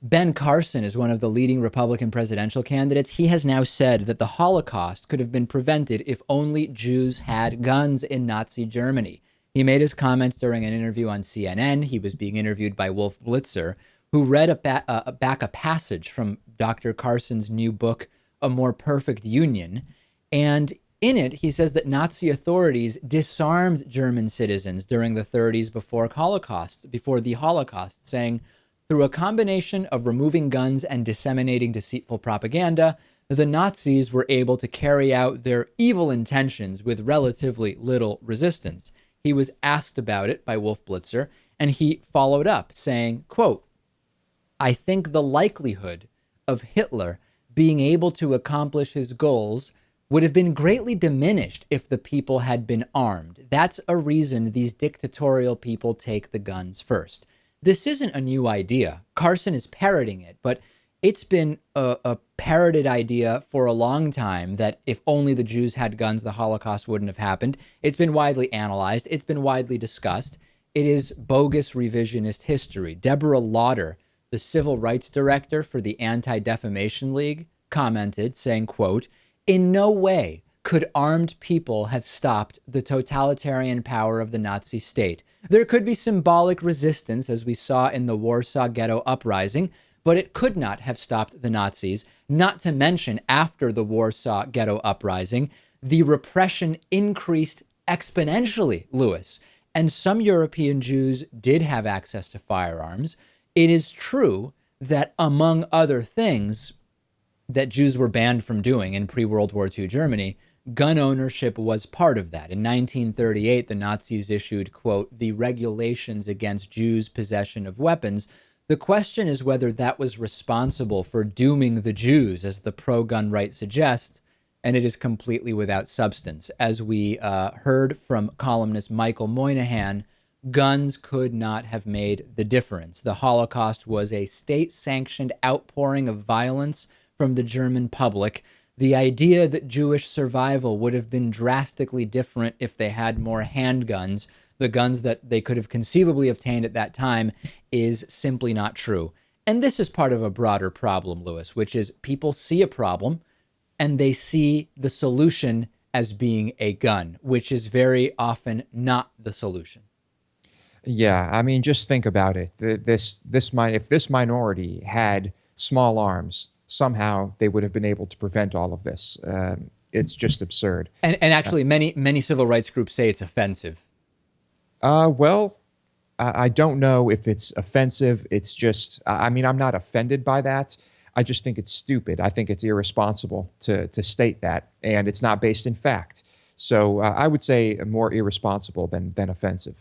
Ben Carson is one of the leading Republican presidential candidates. He has now said that the Holocaust could have been prevented if only Jews had guns in Nazi Germany. He made his comments during an interview on CNN. He was being interviewed by Wolf Blitzer, who read back a passage from Dr. Carson's new book, A More Perfect Union. And in it, he says that Nazi authorities disarmed German citizens during the 30s before the Holocaust, saying, through a combination of removing guns and disseminating deceitful propaganda, the Nazis were able to carry out their evil intentions with relatively little resistance. He was asked about it by Wolf Blitzer, and he followed up saying, quote, I think the likelihood of Hitler being able to accomplish his goals would have been greatly diminished if the people had been armed. That's a reason these dictatorial people take the guns first. This isn't a new idea. Carson is parroting it, but it's been a parroted idea for a long time that if only the Jews had guns, the Holocaust wouldn't have happened. It's been widely analyzed. It's been widely discussed. It is bogus revisionist history. Deborah Lauder, the civil rights director for the Anti-Defamation League, commented saying, quote, in no way could armed people have stopped the totalitarian power of the Nazi state. There could be symbolic resistance, as we saw in the Warsaw Ghetto Uprising, but it could not have stopped the Nazis, not to mention after the Warsaw Ghetto Uprising, the repression increased exponentially, Lewis, and some European Jews did have access to firearms. It is true that, among other things that Jews were banned from doing in pre-World War II Germany, gun ownership was part of that. In 1938, the Nazis issued, quote, the regulations against Jews' possession of weapons. The question is whether that was responsible for dooming the Jews, as the pro-gun right suggests, and it is completely without substance. As we heard from columnist Michael Moynihan, guns could not have made the difference. The Holocaust was a state-sanctioned outpouring of violence from the German public. The idea that Jewish survival would have been drastically different if they had more handguns, the guns that they could have conceivably obtained at that time, is simply not true. And this is part of a broader problem, Lewis, which is people see a problem and they see the solution as being a gun, which is very often not the solution. Yeah, I mean, just think about it. If this minority had small arms, somehow they would have been able to prevent all of this. It's just absurd. And actually, many civil rights groups say it's offensive. Well, I don't know if it's offensive. It's just, I mean, I'm not offended by that. I just think it's stupid. I think it's irresponsible to state that, and it's not based in fact. So I would say more irresponsible than offensive.